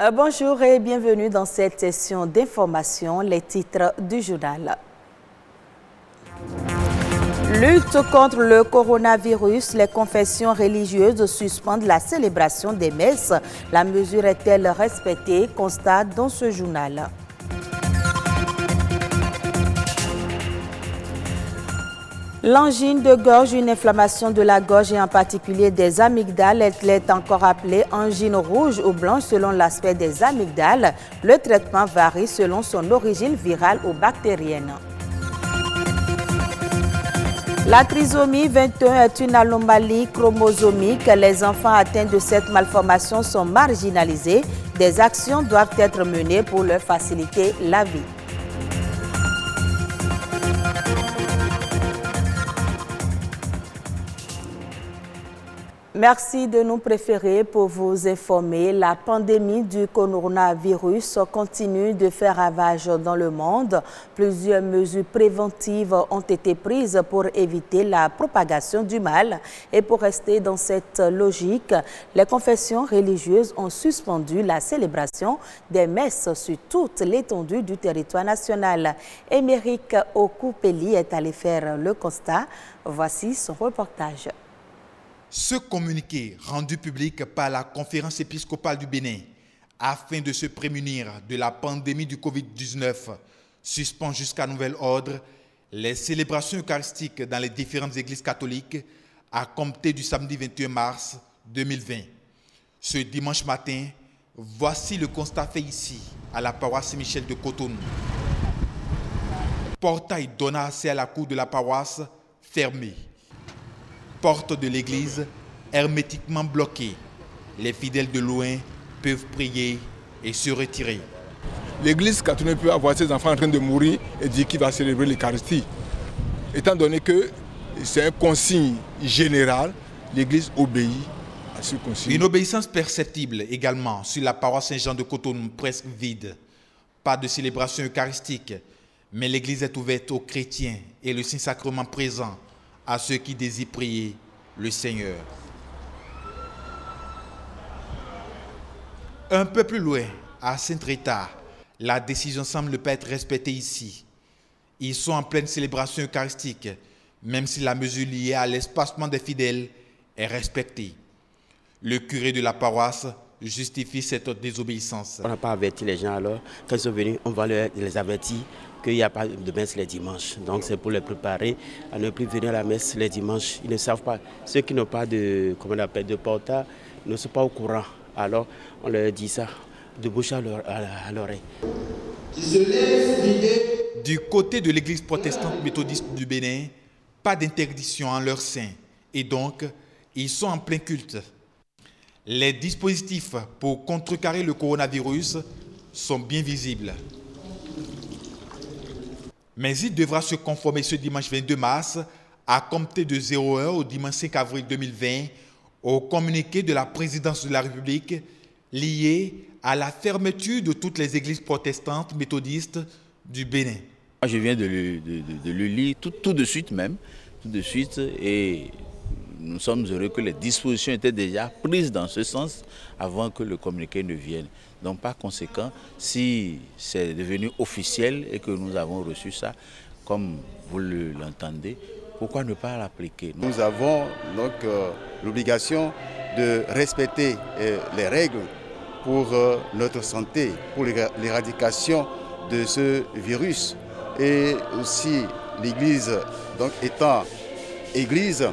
Bonjour et bienvenue dans cette session d'information, les titres du journal. Lutte contre le coronavirus, les confessions religieuses suspendent la célébration des messes. La mesure est-elle respectée? Constate dans ce journal. L'angine de gorge, une inflammation de la gorge et en particulier des amygdales, elle est encore appelée angine rouge ou blanche selon l'aspect des amygdales. Le traitement varie selon son origine virale ou bactérienne. La trisomie 21 est une anomalie chromosomique. Les enfants atteints de cette malformation sont marginalisés. Des actions doivent être menées pour leur faciliter la vie. Merci de nous préférer pour vous informer. La pandémie du coronavirus continue de faire ravage dans le monde. Plusieurs mesures préventives ont été prises pour éviter la propagation du mal. Et pour rester dans cette logique, les confessions religieuses ont suspendu la célébration des messes sur toute l'étendue du territoire national. Émeric Okoupeli est allé faire le constat. Voici son reportage. Ce communiqué rendu public par la Conférence épiscopale du Bénin afin de se prémunir de la pandémie du Covid-19 suspend jusqu'à nouvel ordre les célébrations eucharistiques dans les différentes églises catholiques à compter du samedi 21 mars 2020. Ce dimanche matin, voici le constat fait ici à la paroisse Saint-Michel de Cotonou. Portail donnant accès à la cour de la paroisse fermée. Porte de l'église hermétiquement bloquée. Les fidèles de loin peuvent prier et se retirer. L'église catholique peut avoir ses enfants en train de mourir et dire qu'il va célébrer l'Eucharistie. Étant donné que c'est un consigne général, l'église obéit à ce consigne. Une obéissance perceptible également sur la paroisse Saint-Jean de Cotonou, presque vide. Pas de célébration eucharistique, mais l'église est ouverte aux chrétiens et le Saint-Sacrement présent à ceux qui désirent prier le Seigneur. Un peu plus loin, à Saint-Rita, la décision semble ne pas être respectée ici. Ils sont en pleine célébration eucharistique, même si la mesure liée à l'espacement des fidèles est respectée. Le curé de la paroisse justifie cette désobéissance. On n'a pas averti les gens alors. Quand ils sont venus, on va les avertir qu'il n'y a pas de messe les dimanches. Donc c'est pour les préparer à ne plus venir à la messe les dimanches. Ils ne savent pas. Ceux qui n'ont pas de, comment on appelle, de portable ne sont pas au courant. Alors on leur dit ça de bouche à l'oreille. Du côté de l'église protestante méthodiste du Bénin, pas d'interdiction en leur sein. Et donc, ils sont en plein culte. Les dispositifs pour contrecarrer le coronavirus sont bien visibles. Mais il devra se conformer ce dimanche 22 mars à compter de 0h au dimanche 5 avril 2020 au communiqué de la présidence de la République lié à la fermeture de toutes les églises protestantes méthodistes du Bénin. Je viens de le lire tout de suite même, et nous sommes heureux que les dispositions étaient déjà prises dans ce sens avant que le communiqué ne vienne. Donc par conséquent, si c'est devenu officiel et que nous avons reçu ça, comme vous l'entendez, pourquoi ne pas l'appliquer? Nous avons donc l'obligation de respecter les règles pour notre santé, pour l'éradication de ce virus. Et aussi l'Église, donc étant Église,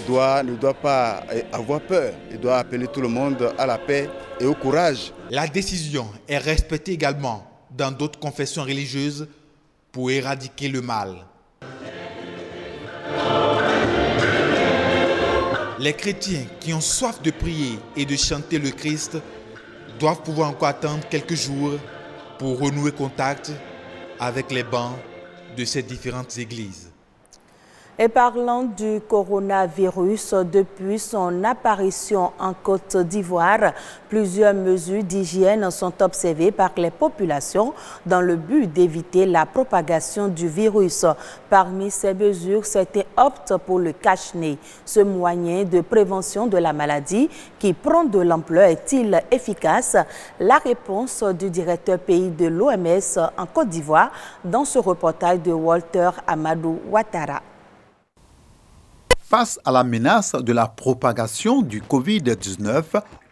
ne doit pas avoir peur. Il doit appeler tout le monde à la paix et au courage. La décision est respectée également dans d'autres confessions religieuses pour éradiquer le mal. Les chrétiens qui ont soif de prier et de chanter le Christ doivent pouvoir encore attendre quelques jours pour renouer contact avec les bancs de ces différentes églises. Et parlant du coronavirus, depuis son apparition en Côte d'Ivoire, plusieurs mesures d'hygiène sont observées par les populations dans le but d'éviter la propagation du virus. Parmi ces mesures, certains optent pour le cache-nez. Ce moyen de prévention de la maladie qui prend de l'ampleur est-il efficace? La réponse du directeur pays de l'OMS en Côte d'Ivoire dans ce reportage de Walter Amadou Ouattara. Face à la menace de la propagation du Covid-19,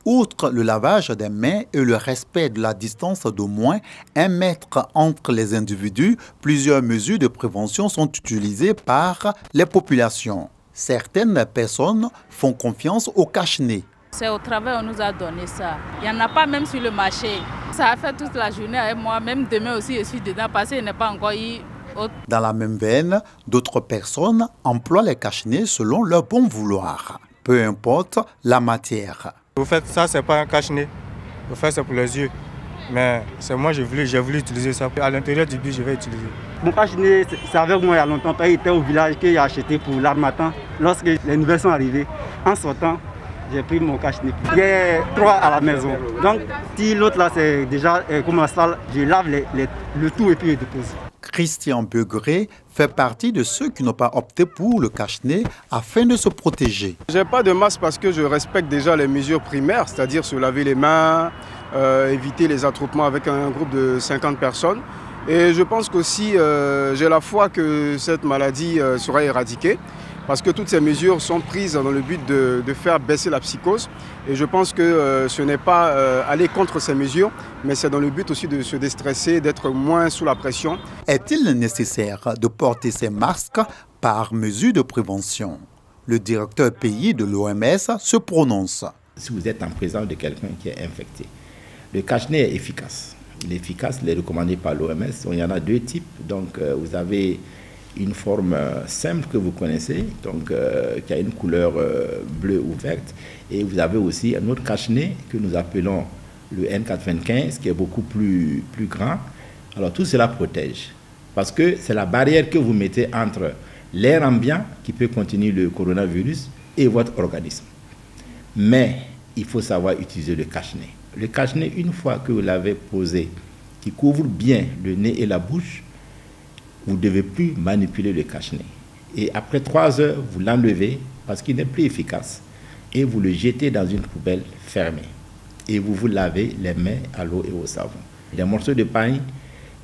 outre le lavage des mains et le respect de la distance d'au moins 1 mètre entre les individus, plusieurs mesures de prévention sont utilisées par les populations. Certaines personnes font confiance au cache-nez. C'est au travail qu'on nous a donné ça. Il n'y en a pas même sur le marché. Ça a fait toute la journée avec moi. Même demain aussi, je suis dedans parce qu'il n'est pas encore eu. Dans la même veine, d'autres personnes emploient les cache-nez selon leur bon vouloir, peu importe la matière. Vous faites ça, c'est pas un cache-nez. Vous faites ça pour les yeux. Mais c'est moi, j'ai voulu utiliser ça. À l'intérieur du bus, je vais utiliser. Mon cache-nez, c'est avec moi il y a longtemps. Il était au village qu'il a acheté pour l'Harmattan. Lorsque les nouvelles sont arrivées, en sortant, j'ai pris mon cache-nez. Il y a 3 à la maison. Donc, si l'autre là, c'est déjà comme ça, je lave le tout et puis je dépose. Christian Begré fait partie de ceux qui n'ont pas opté pour le cache-nez afin de se protéger. Je n'ai pas de masque parce que je respecte déjà les mesures primaires, c'est-à-dire se laver les mains, éviter les attroupements avec un groupe de 50 personnes. Et je pense qu'aussi, j'ai la foi que cette maladie sera éradiquée, parce que toutes ces mesures sont prises dans le but de faire baisser la psychose. Et je pense que ce n'est pas aller contre ces mesures, mais c'est dans le but aussi de se déstresser, d'être moins sous la pression. Est-il nécessaire de porter ces masques par mesure de prévention? Le directeur pays de l'OMS se prononce. Si vous êtes en présence de quelqu'un qui est infecté, le cache-nez est efficace. Il est efficace, il est recommandé par l'OMS. Il y en a 2 types. Donc vous avez une forme simple que vous connaissez, donc qui a une couleur bleue ou verte. Et vous avez aussi un autre cache-nez que nous appelons le N95, qui est beaucoup plus grand. Alors tout cela protège, parce que c'est la barrière que vous mettez entre l'air ambiant, qui peut contenir le coronavirus, et votre organisme. Mais il faut savoir utiliser le cache-nez. Le cache-nez, une fois que vous l'avez posé, qui couvre bien le nez et la bouche, vous ne devez plus manipuler le cache-nez. Et après 3 heures, vous l'enlevez parce qu'il n'est plus efficace. Et vous le jetez dans une poubelle fermée. Et vous vous lavez les mains à l'eau et au savon. Les morceaux de paille,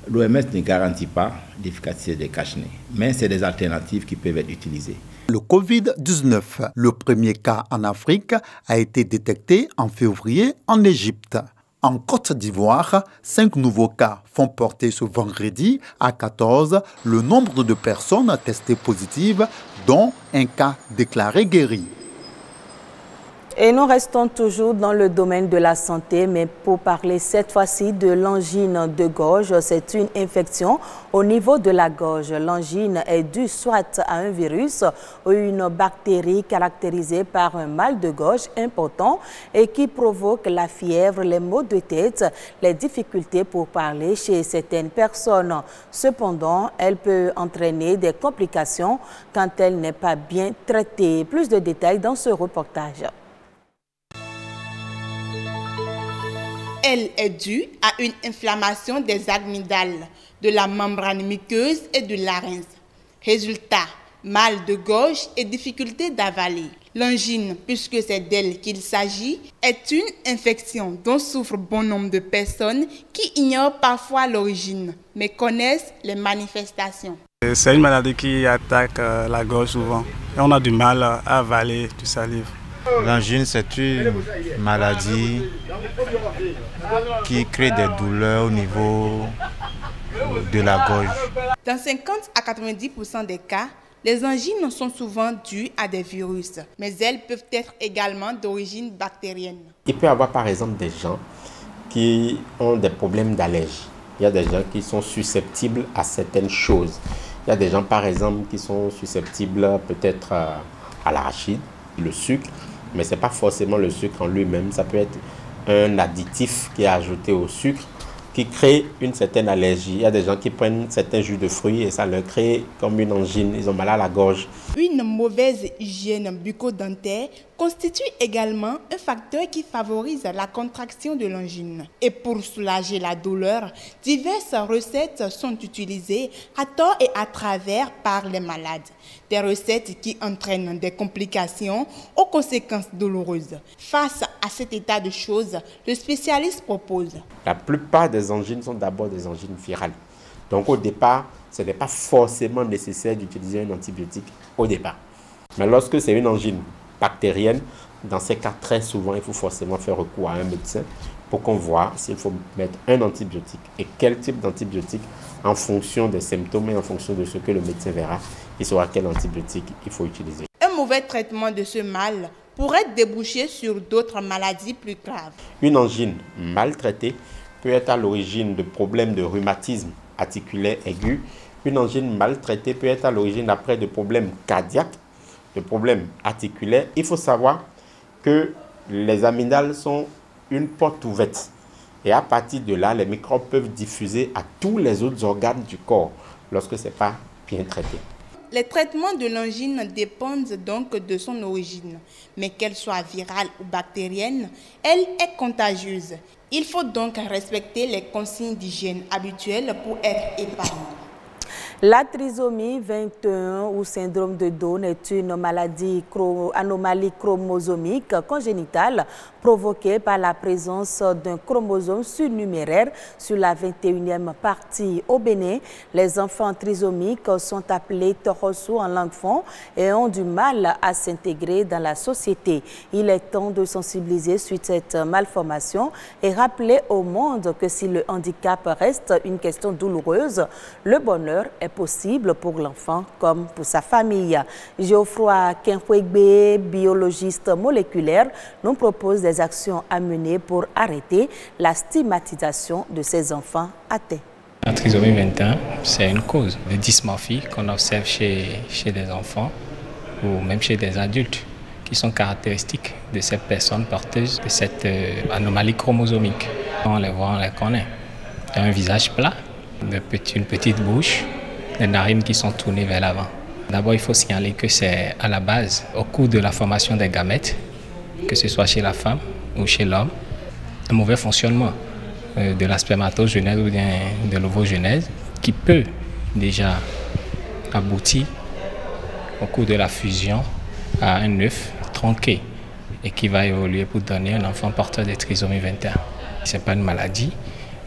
l'OMS ne garantit pas l'efficacité des cache-nez. Mais c'est des alternatives qui peuvent être utilisées. Le Covid-19, le premier cas en Afrique, a été détecté en février en Égypte. En Côte d'Ivoire, 5 nouveaux cas font porter ce vendredi à 14 le nombre de personnes testées positives, dont un cas déclaré guéri. Et nous restons toujours dans le domaine de la santé, mais pour parler cette fois-ci de l'angine de gorge. C'est une infection au niveau de la gorge. L'angine est due soit à un virus ou une bactérie caractérisée par un mal de gorge important et qui provoque la fièvre, les maux de tête, les difficultés pour parler chez certaines personnes. Cependant, elle peut entraîner des complications quand elle n'est pas bien traitée. Plus de détails dans ce reportage. Elle est due à une inflammation des amygdales, de la membrane muqueuse et du larynx. Résultat, mal de gorge et difficulté d'avaler. L'angine, puisque c'est d'elle qu'il s'agit, est une infection dont souffrent bon nombre de personnes qui ignorent parfois l'origine, mais connaissent les manifestations. C'est une maladie qui attaque la gorge souvent. Et on a du mal à avaler du salive. L'angine, c'est une maladie qui crée des douleurs au niveau de la gorge. Dans 50 à 90% des cas, les angines sont souvent dues à des virus, mais elles peuvent être également d'origine bactérienne. Il peut y avoir par exemple des gens qui ont des problèmes d'allergie. Il y a des gens qui sont susceptibles à certaines choses. Il y a des gens par exemple qui sont susceptibles peut-être à l'arachide, le sucre. Mais ce n'est pas forcément le sucre en lui-même, ça peut être un additif qui est ajouté au sucre qui crée une certaine allergie. Il y a des gens qui prennent certains jus de fruits et ça leur crée comme une angine, ils ont mal à la gorge. Une mauvaise hygiène bucco-dentaire constitue également un facteur qui favorise la contraction de l'angine. Et pour soulager la douleur, diverses recettes sont utilisées à tort et à travers par les malades. Des recettes qui entraînent des complications aux conséquences douloureuses. Face à cet état de choses, le spécialiste propose. La plupart des angines sont d'abord des angines virales. Donc au départ, ce n'est pas forcément nécessaire d'utiliser un antibiotique au départ. Mais lorsque c'est une angine bactérienne, dans ces cas, très souvent, il faut forcément faire recours à un médecin pour qu'on voit s'il faut mettre un antibiotique et quel type d'antibiotique en fonction des symptômes et en fonction de ce que le médecin verra, il saura quel antibiotique il faut utiliser. Un mauvais traitement de ce mal pourrait déboucher sur d'autres maladies plus graves. Une angine mal traitée peut être à l'origine de problèmes de rhumatisme articulaire aigu. Une angine mal traitée peut être à l'origine après de problèmes cardiaques, de problèmes articulaires. Il faut savoir que les amygdales sont une porte ouverte. Et à partir de là, les microbes peuvent diffuser à tous les autres organes du corps lorsque ce n'est pas bien traité. Les traitements de l'angine dépendent donc de son origine. Mais qu'elle soit virale ou bactérienne, elle est contagieuse. Il faut donc respecter les consignes d'hygiène habituelles pour être épargné. La trisomie 21 ou syndrome de Down est une anomalie chromosomique congénitale provoquée par la présence d'un chromosome surnuméraire sur la 21e partie. Au Bénin, les enfants trisomiques sont appelés torosso en langue fon et ont du mal à s'intégrer dans la société. Il est temps de sensibiliser sur cette malformation et rappeler au monde que si le handicap reste une question douloureuse, le bonheur est possible pour l'enfant comme pour sa famille. Geoffroy Kenkwegbe, biologiste moléculaire, nous propose des actions à mener pour arrêter la stigmatisation de ces enfants atteints. La trisomie 21, c'est une cause de dysmorphie qu'on observe chez des enfants ou même chez des adultes qui sont caractéristiques de ces personnes porteuses de cette anomalie chromosomique. On les voit, on les connaît. Il y a un visage plat, une petite bouche, des narines qui sont tournées vers l'avant. D'abord, il faut signaler que c'est à la base, au cours de la formation des gamètes, que ce soit chez la femme ou chez l'homme, un mauvais fonctionnement de la spermatogenèse ou de l'ovogenèse qui peut déjà aboutir au cours de la fusion à un œuf tronqué et qui va évoluer pour donner un enfant porteur de trisomie 21. Ce n'est pas une maladie,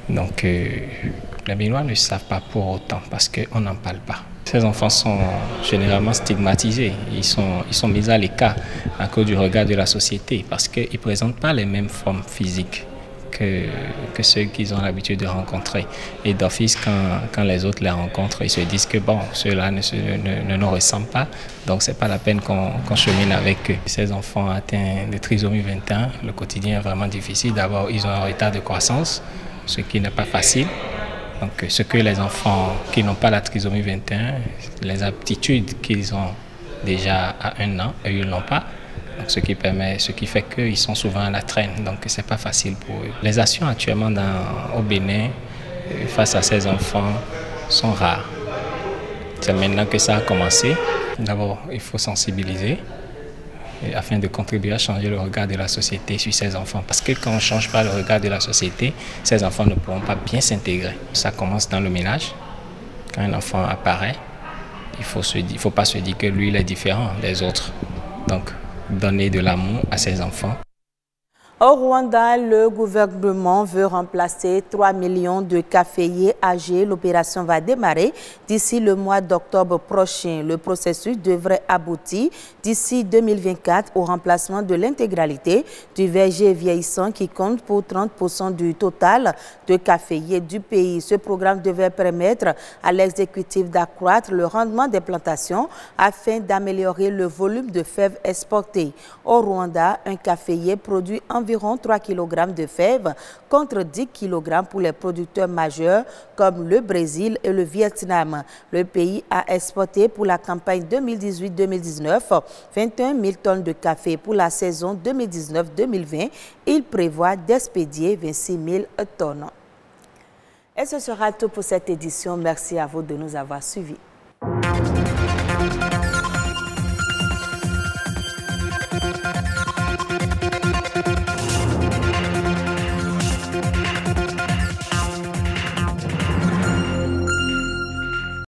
donc les Béninois ne savent pas pour autant parce qu'on n'en parle pas. Ces enfants sont généralement stigmatisés, ils sont mis à l'écart à cause du regard de la société parce qu'ils ne présentent pas les mêmes formes physiques que ceux qu'ils ont l'habitude de rencontrer. Et d'office, quand les autres les rencontrent, ils se disent que bon, ceux-là ne nous ressemblent pas, donc ce n'est pas la peine qu'on chemine avec eux. Ces enfants atteints de trisomie 21, le quotidien est vraiment difficile. D'abord, ils ont un retard de croissance, ce qui n'est pas facile. Donc, ce que les enfants qui n'ont pas la trisomie 21, les aptitudes qu'ils ont déjà à 1 an, eux, ils ne l'ont pas. Donc, ce qui fait qu'ils sont souvent à la traîne. Donc, ce n'est pas facile pour eux. Les actions actuellement au Bénin, face à ces enfants, sont rares. C'est maintenant que ça a commencé. D'abord, il faut sensibiliser afin de contribuer à changer le regard de la société sur ces enfants. Parce que quand on ne change pas le regard de la société, ces enfants ne pourront pas bien s'intégrer. Ça commence dans le ménage. Quand un enfant apparaît, il ne faut pas se dire que lui, il est différent des autres. Donc, donner de l'amour à ses enfants. Au Rwanda, le gouvernement veut remplacer 3 millions de caféiers âgés. L'opération va démarrer d'ici le mois d'octobre prochain. Le processus devrait aboutir d'ici 2024 au remplacement de l'intégralité du verger vieillissant qui compte pour 30% du total de caféiers du pays. Ce programme devait permettre à l'exécutif d'accroître le rendement des plantations afin d'améliorer le volume de fèves exportées. Au Rwanda, un caféier produit environ 3 kg de fèves contre 10 kg pour les producteurs majeurs comme le Brésil et le Vietnam. Le pays a exporté pour la campagne 2018-2019 21 000 tonnes de café. Pour la saison 2019-2020, il prévoit d'expédier 26 000 tonnes. Et ce sera tout pour cette édition. Merci à vous de nous avoir suivis.